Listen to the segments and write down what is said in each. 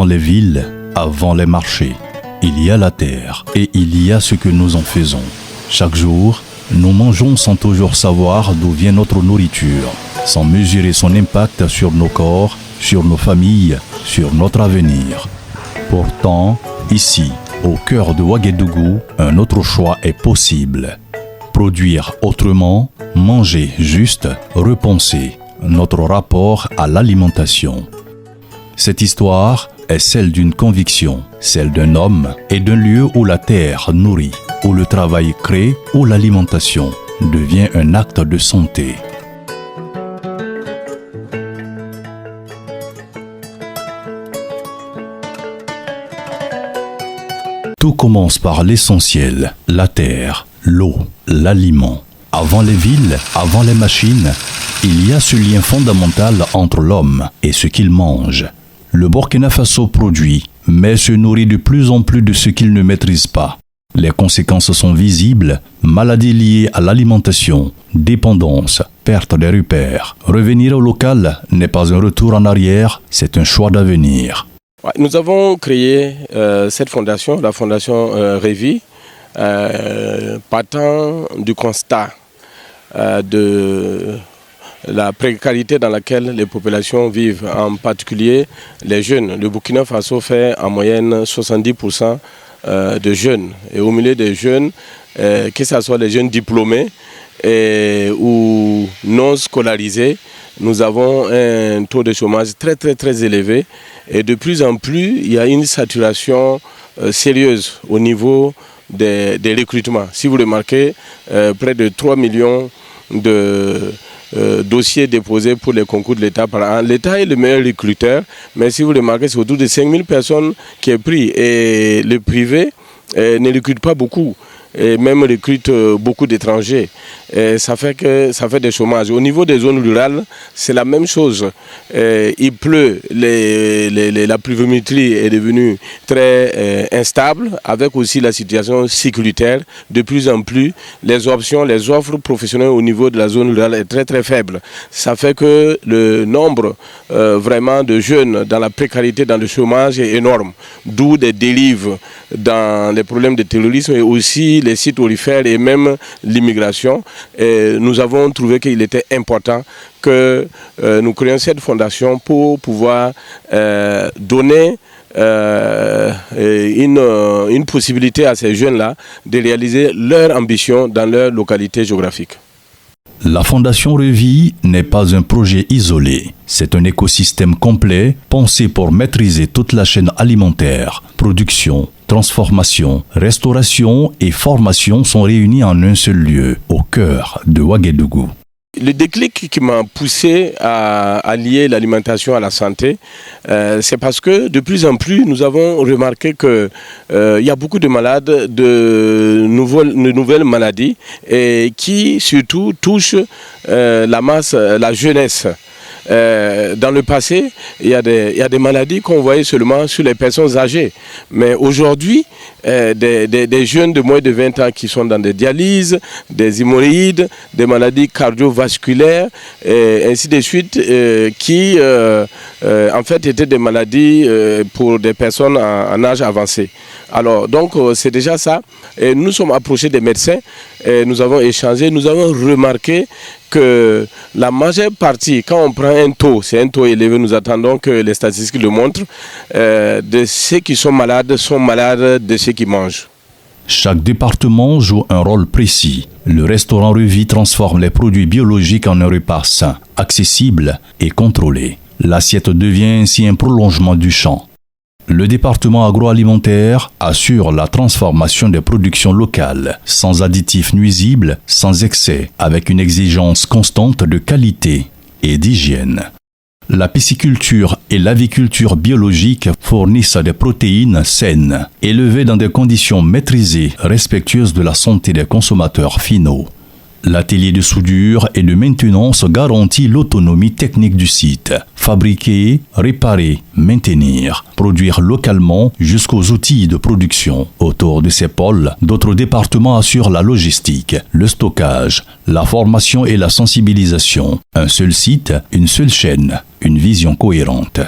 Avant les villes, avant les marchés, il y a la terre et il y a ce que nous en faisons. Chaque jour, nous mangeons sans toujours savoir d'où vient notre nourriture, sans mesurer son impact sur nos corps, sur nos familles, sur notre avenir. Pourtant, ici, au cœur de Ouagadougou, un autre choix est possible. Produire autrement, manger juste, repenser notre rapport à l'alimentation. Cette histoire est celle d'une conviction, celle d'un homme et d'un lieu où la terre nourrit, où le travail crée, où l'alimentation devient un acte de santé. Tout commence par l'essentiel, la terre, l'eau, l'aliment. Avant les villes, avant les machines, il y a ce lien fondamental entre l'homme et ce qu'il mange. Le Burkina Faso produit, mais se nourrit de plus en plus de ce qu'il ne maîtrise pas. Les conséquences sont visibles, maladies liées à l'alimentation, dépendance, perte des repères. Revenir au local n'est pas un retour en arrière, c'est un choix d'avenir. Nous avons créé cette fondation, la fondation Révi, partant du constat de la précarité dans laquelle les populations vivent, en particulier les jeunes. Le Burkina Faso fait en moyenne 70% de jeunes. Et au milieu des jeunes, que ce soit les jeunes diplômés ou non scolarisés, nous avons un taux de chômage très élevé. Et de plus en plus, il y a une saturation sérieuse au niveau des recrutements. Si vous remarquez, près de 3 millions de dossiers déposés pour les concours de l'État par an. L'État est le meilleur recruteur, mais si vous remarquez, c'est autour de 5000 personnes qui est pris. Et le privé ne recrute pas beaucoup, et même recrute beaucoup d'étrangers. Ça fait des chômages. Au niveau des zones rurales, c'est la même chose. Il pleut, la pluviométrie est devenue très instable, avec aussi la situation sécuritaire. De plus en plus, les offres professionnelles au niveau de la zone rurale est très faible. Ça fait que le nombre vraiment de jeunes dans la précarité, dans le chômage est énorme. D'où des dérives dans les problèmes de terrorisme et aussi les sites aurifères et même l'immigration. Nous avons trouvé qu'il était important que nous créions cette fondation pour pouvoir donner une possibilité à ces jeunes-là de réaliser leur ambition dans leur localité géographique. La Fondation Révi n'est pas un projet isolé. C'est un écosystème complet pensé pour maîtriser toute la chaîne alimentaire. Production, transformation, restauration et formation sont réunis en un seul lieu, au cœur de Ouagadougou. Le déclic qui m'a poussé à lier l'alimentation à la santé, c'est parce que de plus en plus, nous avons remarqué qu'il y a beaucoup de malades, de nouvelles maladies, et qui surtout touchent la jeunesse. Dans le passé, il y a des maladies qu'on voyait seulement sur les personnes âgées. Mais aujourd'hui, des jeunes de moins de 20 ans qui sont dans des dialyses, des hémorroïdes, des maladies cardiovasculaires, et ainsi de suite, qui en fait étaient des maladies pour des personnes en âge avancé. Alors, donc, c'est déjà ça. Et nous sommes approchés des médecins, et nous avons échangé, nous avons remarqué que la majeure partie, quand on prend un taux, c'est un taux élevé, nous attendons que les statistiques le montrent, de ceux qui sont malades de ceux qui mangent. Chaque département joue un rôle précis. Le restaurant Révi transforme les produits biologiques en un repas sain, accessible et contrôlé. L'assiette devient ainsi un prolongement du champ. Le département agroalimentaire assure la transformation des productions locales, sans additifs nuisibles, sans excès, avec une exigence constante de qualité et d'hygiène. La pisciculture et l'aviculture biologique fournissent des protéines saines, élevées dans des conditions maîtrisées, respectueuses de la santé des consommateurs finaux. L'atelier de soudure et de maintenance garantit l'autonomie technique du site. Fabriquer, réparer, maintenir, produire localement jusqu'aux outils de production. Autour de ces pôles, d'autres départements assurent la logistique, le stockage, la formation et la sensibilisation. Un seul site, une seule chaîne, une vision cohérente.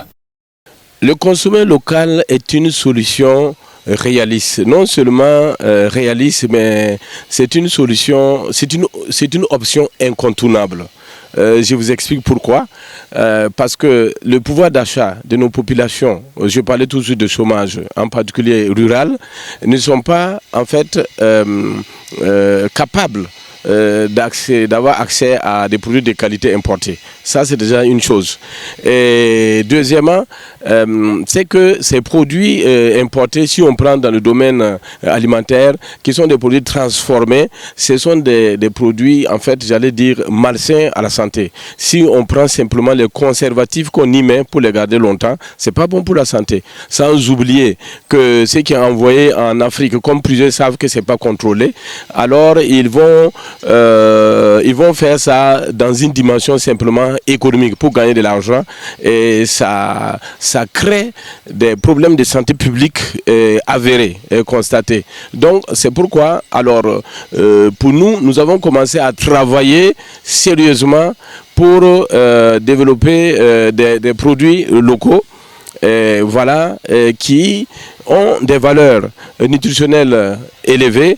Le consommer local est une solution réaliste. Non seulement réaliste, mais c'est une solution, c'est une option incontournable. Je vous explique pourquoi. Parce que le pouvoir d'achat de nos populations, je parlais tout de suite de chômage, en particulier rural, ne sont pas en fait capables d'avoir accès à des produits de qualité importés. Ça, c'est déjà une chose. Et deuxièmement, c'est que ces produits importés, si on prend dans le domaine alimentaire, qui sont des produits transformés, ce sont des produits, en fait, j'allais dire, malsains à la santé. Si on prend simplement les conservatifs qu'on y met pour les garder longtemps, c'est pas bon pour la santé. Sans oublier que ce qui est envoyé en Afrique, comme plusieurs savent que c'est pas contrôlé, alors ils vont faire ça dans une dimension simplement économique pour gagner de l'argent, et ça crée des problèmes de santé publique avérés et constatés. Donc c'est pourquoi alors pour nous avons commencé à travailler sérieusement pour développer des produits locaux, qui ont des valeurs nutritionnelles élevées,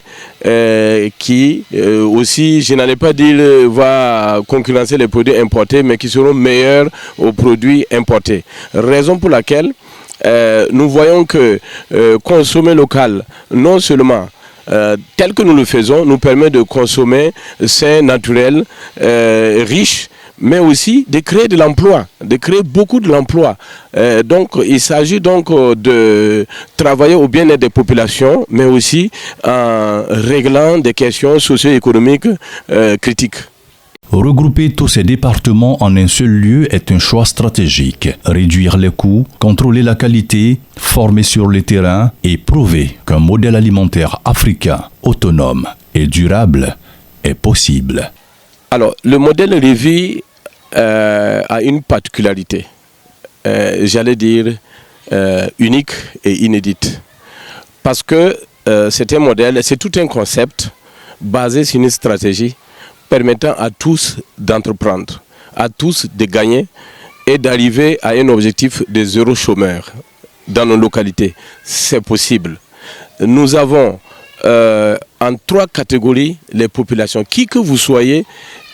qui aussi, je n'allais pas dire va concurrencer les produits importés, mais qui seront meilleurs aux produits importés. Raison pour laquelle nous voyons que consommer local, non seulement tel que nous le faisons, nous permet de consommer sain, naturel, riche, mais aussi de créer de l'emploi, de créer beaucoup de l'emploi. Donc il s'agit donc de travailler au bien-être des populations, mais aussi en réglant des questions socio-économiques critiques. Regrouper tous ces départements en un seul lieu est un choix stratégique. Réduire les coûts, contrôler la qualité, former sur le terrain et prouver qu'un modèle alimentaire africain, autonome et durable est possible. Alors, le modèle Révi a une particularité, j'allais dire unique et inédite. Parce que c'est un modèle, c'est tout un concept basé sur une stratégie permettant à tous d'entreprendre, à tous de gagner et d'arriver à un objectif de zéro chômeur dans nos localités. C'est possible. Nous avons en 3 catégories les populations. Qui que vous soyez,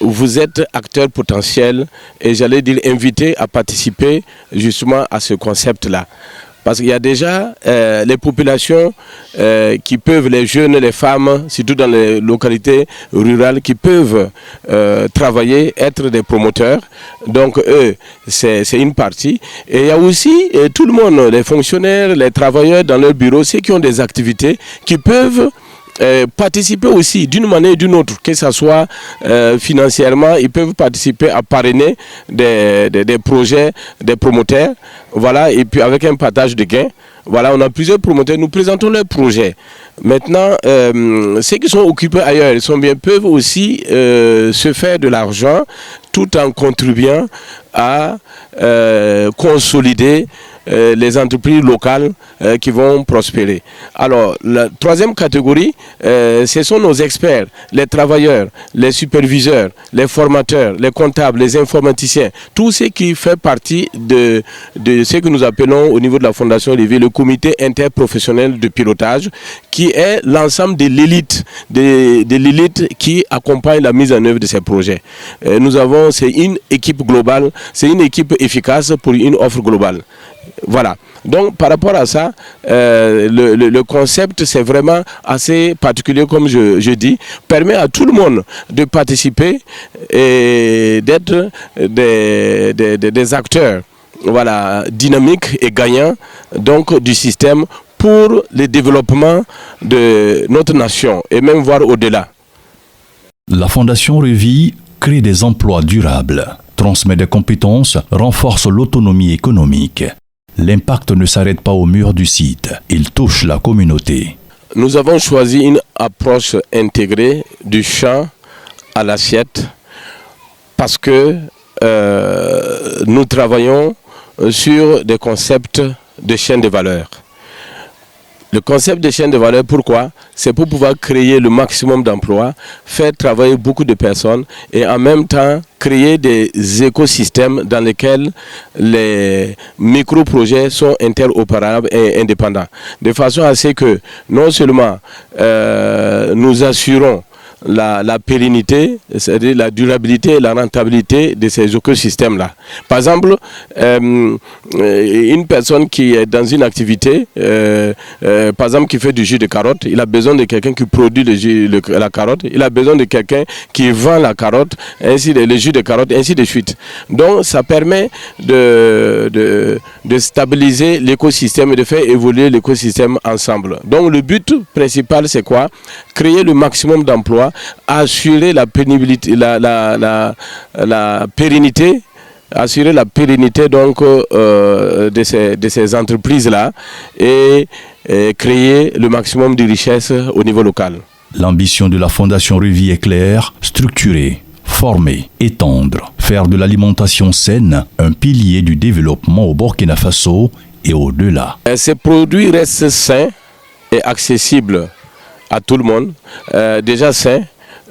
vous êtes acteur potentiel et j'allais dire invité à participer justement à ce concept-là. Parce qu'il y a déjà les populations qui peuvent, les jeunes, les femmes, surtout dans les localités rurales, qui peuvent travailler, être des promoteurs. Donc eux, c'est une partie. Et il y a aussi tout le monde, les fonctionnaires, les travailleurs dans leur bureau, ceux qui ont des activités, qui peuvent participer aussi d'une manière ou d'une autre, que ce soit financièrement, ils peuvent participer à parrainer des projets, des promoteurs, voilà, et puis avec un partage de gains. Voilà, on a plusieurs promoteurs, nous présentons leurs projets. Maintenant, ceux qui sont occupés ailleurs, ils sont bien, peuvent aussi se faire de l'argent tout en contribuant à consolider les entreprises locales qui vont prospérer. Alors, la 3e catégorie, ce sont nos experts, les travailleurs, les superviseurs, les formateurs, les comptables, les informaticiens, tout ce qui fait partie de ce que nous appelons au niveau de la Fondation Révi le comité interprofessionnel de pilotage, qui est l'ensemble de l'élite, de l'élite qui accompagne la mise en œuvre de ces projets. C'est une équipe globale, c'est une équipe efficace pour une offre globale. Voilà. Donc par rapport à ça, le concept c'est vraiment assez particulier, comme je dis, permet à tout le monde de participer et d'être des acteurs, voilà, dynamiques et gagnants donc du système pour le développement de notre nation et même voire au-delà. La Fondation Révi crée des emplois durables, transmet des compétences, renforce l'autonomie économique. L'impact ne s'arrête pas au mur du site, il touche la communauté. Nous avons choisi une approche intégrée du champ à l'assiette parce que nous travaillons sur des concepts de chaîne de valeur. Le concept de chaîne de valeur, pourquoi? C'est pour pouvoir créer le maximum d'emplois, faire travailler beaucoup de personnes et en même temps créer des écosystèmes dans lesquels les micro-projets sont interopérables et indépendants. De façon à ce que non seulement nous assurons la pérennité, c'est-à-dire la durabilité et la rentabilité de ces écosystèmes-là. Par exemple, une personne qui est dans une activité, par exemple qui fait du jus de carotte, il a besoin de quelqu'un qui produit la carotte, il a besoin de quelqu'un qui vend la carotte, le jus de carotte, ainsi de suite. Donc ça permet de stabiliser l'écosystème et de faire évoluer l'écosystème ensemble. Donc le but principal, c'est quoi? Créer le maximum d'emplois, assurer la pénibilité, la pérennité, assurer la pérennité donc de ces entreprises-là et créer le maximum de richesses au niveau local. L'ambition de la Fondation Revie est claire, structurer, former, étendre, faire de l'alimentation saine un pilier du développement au Burkina Faso et au-delà. Ces produits restent sains et accessibles à tout le monde. Déjà sains,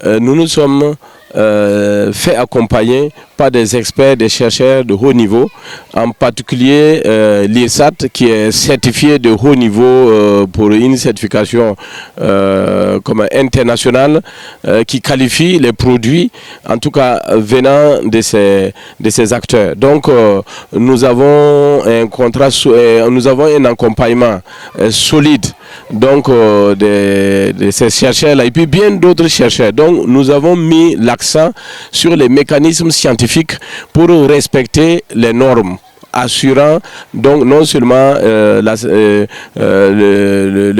nous nous sommes fait accompagner par des experts, des chercheurs de haut niveau, en particulier l'IRSAT qui est certifié de haut niveau pour une certification comme internationale qui qualifie les produits, en tout cas venant de ces acteurs. Donc nous avons un contrat, nous avons un accompagnement solide donc de ces chercheurs-là et puis bien d'autres chercheurs. Donc nous avons mis l'accent sur les mécanismes scientifiques pour respecter les normes, assurant donc non seulement le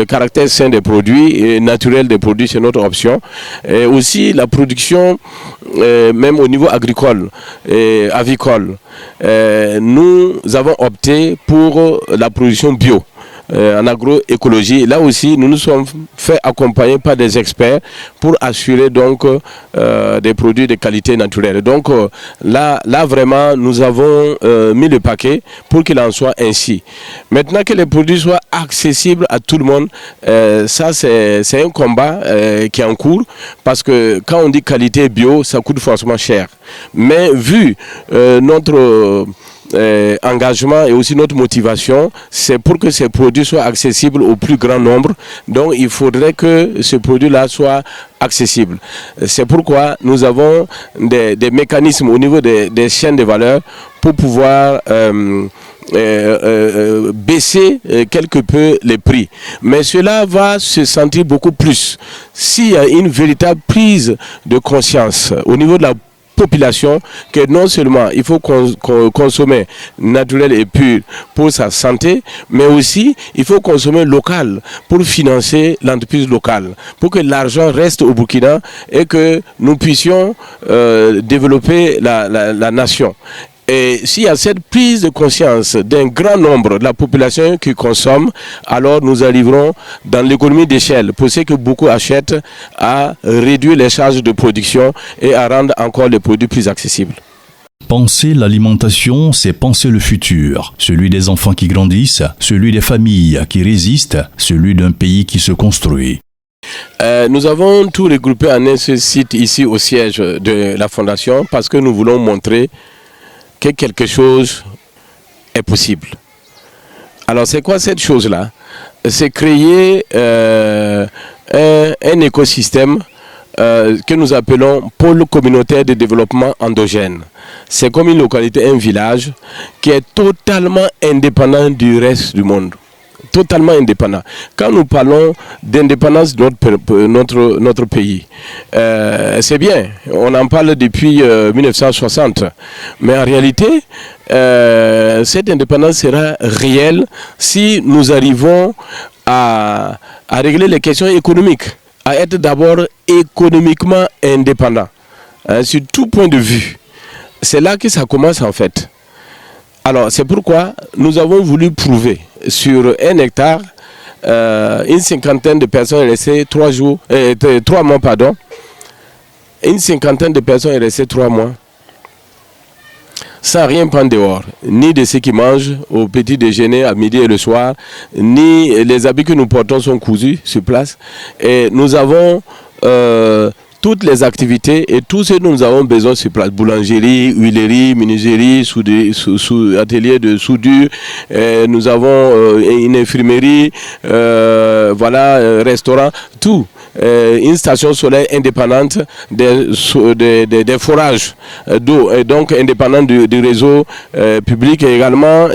caractère sain des produits et naturel des produits, c'est notre option, et aussi la production même au niveau agricole et avicole. Nous avons opté pour la production bio. En agroécologie, là aussi nous nous sommes fait accompagner par des experts pour assurer donc des produits de qualité naturelle. Donc là vraiment nous avons mis le paquet pour qu'il en soit ainsi. Maintenant que les produits soient accessibles à tout le monde, ça c'est un combat qui est en cours, parce que quand on dit qualité bio, ça coûte forcément cher. Mais vu notre engagement et aussi notre motivation, c'est pour que ces produits soient accessibles au plus grand nombre. Donc il faudrait que ce produit-là soit accessible. C'est pourquoi nous avons des mécanismes au niveau des chaînes de valeur pour pouvoir baisser quelque peu les prix. Mais cela va se sentir beaucoup plus s'il y a une véritable prise de conscience au niveau de la population, que non seulement il faut consommer naturel et pur pour sa santé, mais aussi il faut consommer local pour financer l'entreprise locale, pour que l'argent reste au Burkina et que nous puissions développer la nation. Et s'il y a cette prise de conscience d'un grand nombre de la population qui consomme, alors nous arriverons dans l'économie d'échelle, pour ce que beaucoup achètent, à réduire les charges de production et à rendre encore les produits plus accessibles. Penser l'alimentation, c'est penser le futur, celui des enfants qui grandissent, celui des familles qui résistent, celui d'un pays qui se construit. Nous avons tout regroupé en un seul site ici au siège de la Fondation, parce que nous voulons montrer que quelque chose est possible. Alors c'est quoi cette chose-là? C'est créer un écosystème que nous appelons pôle communautaire de développement endogène. C'est comme une localité, un village qui est totalement indépendant du reste du monde. Totalement indépendant. Quand nous parlons d'indépendance de notre pays, c'est bien, on en parle depuis 1960, mais en réalité, cette indépendance sera réelle si nous arrivons à régler les questions économiques, à être d'abord économiquement indépendant, sur tout point de vue. C'est là que ça commence en fait. Alors c'est pourquoi nous avons voulu prouver sur 1 hectare, une cinquantaine de personnes est restée 3 mois. Une cinquantaine de personnes est restée 3 mois sans rien prendre dehors, ni de ce qu'ils mangent au petit déjeuner, à midi et le soir, ni les habits que nous portons sont cousus sur place. Et nous avons toutes les activités et tout ce dont nous avons besoin sur place. Boulangerie, huilerie, menuiserie, atelier de soudure. Nous avons une infirmerie, restaurant, tout. Une station solaire indépendante des forages d'eau et donc indépendante du réseau public. Et également,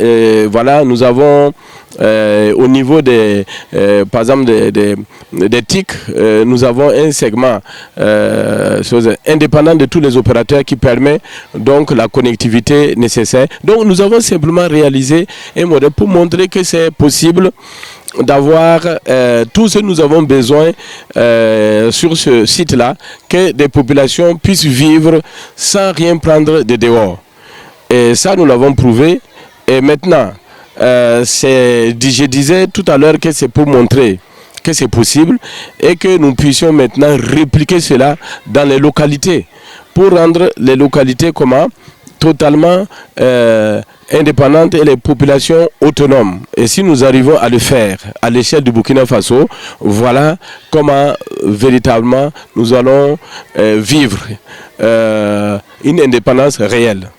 nous avons au niveau par exemple des TIC, nous avons un segment indépendant de tous les opérateurs qui permet donc la connectivité nécessaire. Donc nous avons simplement réalisé un modèle pour montrer que c'est possible d'avoir tout ce que nous avons besoin sur ce site-là, que des populations puissent vivre sans rien prendre de dehors. Et ça, nous l'avons prouvé. Et maintenant, je disais tout à l'heure que c'est pour montrer que c'est possible et que nous puissions maintenant répliquer cela dans les localités pour rendre les localités totalement indépendantes et les populations autonomes. Et si nous arrivons à le faire à l'échelle du Burkina Faso, voilà comment véritablement nous allons vivre une indépendance réelle.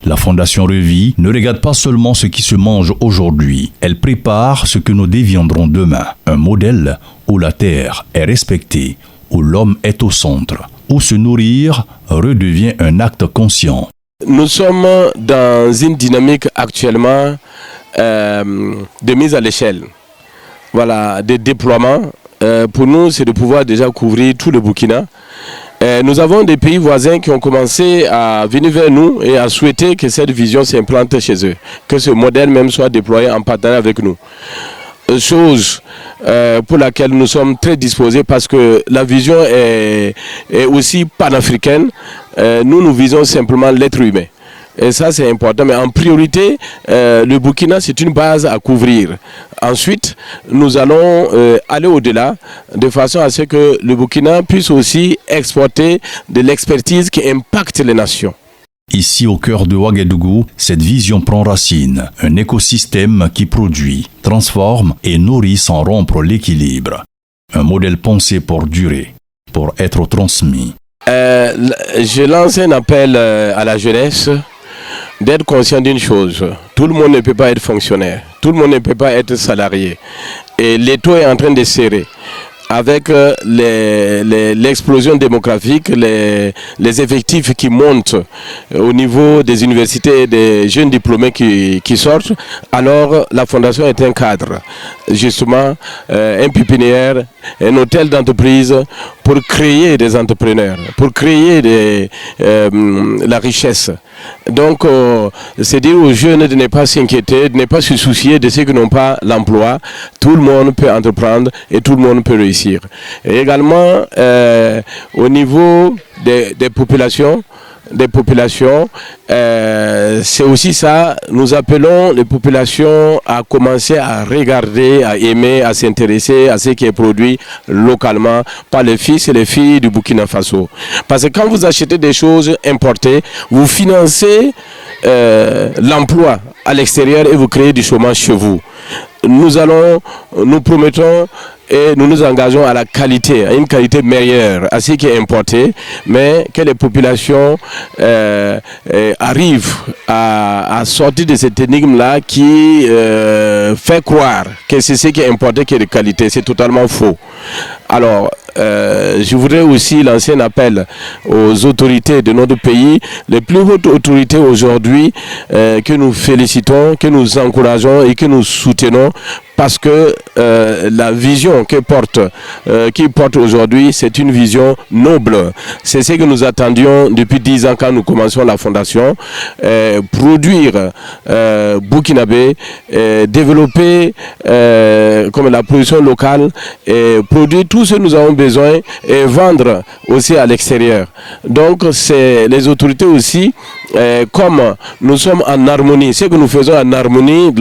La Fondation Revie ne regarde pas seulement ce qui se mange aujourd'hui, elle prépare ce que nous deviendrons demain. Un modèle où la terre est respectée, où l'homme est au centre, où se nourrir redevient un acte conscient. Nous sommes dans une dynamique actuellement de mise à l'échelle, de déploiement. Pour nous, c'est de pouvoir déjà couvrir tout le Burkina. Nous avons des pays voisins qui ont commencé à venir vers nous et à souhaiter que cette vision s'implante chez eux, que ce modèle même soit déployé en partenariat avec nous. Chose pour laquelle nous sommes très disposés parce que la vision est aussi panafricaine. Nous visons simplement l'être humain. Et ça, c'est important. Mais en priorité, le Burkina, c'est une base à couvrir. Ensuite, nous allons aller au-delà de façon à ce que le Burkina puisse aussi exporter de l'expertise qui impacte les nations. Ici, au cœur de Ouagadougou, cette vision prend racine. Un écosystème qui produit, transforme et nourrit sans rompre l'équilibre. Un modèle pensé pour durer, pour être transmis. Je lance un appel à la jeunesse d'être conscient d'une chose. Tout le monde ne peut pas être fonctionnaire. Tout le monde ne peut pas être salarié. Et l'étau est en train de serrer. Avec l'explosion démographique, les effectifs qui montent au niveau des universités et des jeunes diplômés qui sortent, alors la Fondation est un cadre, justement, un pépinière, un hôtel d'entreprise pour créer des entrepreneurs, pour créer la richesse. Donc, c'est dire aux jeunes de ne pas s'inquiéter, de ne pas se soucier de ceux qui n'ont pas l'emploi. Tout le monde peut entreprendre et tout le monde peut réussir. Et également, au niveau des populations, c'est aussi ça, nous appelons les populations à commencer à regarder, à aimer, à s'intéresser à ce qui est produit localement par les fils et les filles du Burkina Faso. Parce que quand vous achetez des choses importées, vous financez l'emploi à l'extérieur et vous créez du chômage chez vous. Nous promettons et nous nous engageons à la qualité, à une qualité meilleure, à ce qui est importé, mais que les populations arrivent à sortir de cette énigme-là qui fait croire que c'est ce qui est importé qui est de qualité. C'est totalement faux. Alors, je voudrais aussi lancer un appel aux autorités de notre pays, les plus hautes autorités aujourd'hui, que nous félicitons, que nous encourageons et que nous soutenons, parce que la vision qu'ils portent aujourd'hui, c'est une vision noble. C'est ce que nous attendions depuis 10 ans quand nous commençons la fondation. Produire burkinabé, développer comme la production locale, produire tout ce que nous avons besoin et vendre aussi à l'extérieur. Donc c'est les autorités aussi, comme nous sommes en harmonie, ce que nous faisons en harmonie,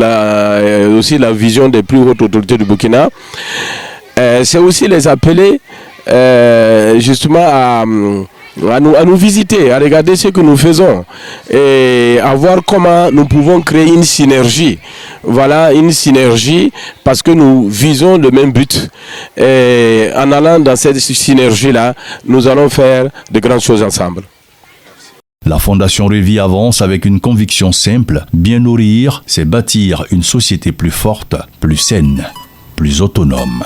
aussi la vision des plus hautes autorités du Burkina, c'est aussi les appeler justement à nous visiter, à regarder ce que nous faisons et à voir comment nous pouvons créer une synergie. Voilà, une synergie parce que nous visons le même but. Et en allant dans cette synergie-là, nous allons faire de grandes choses ensemble. La Fondation Revie avance avec une conviction simple: bien nourrir, c'est bâtir une société plus forte, plus saine, plus autonome.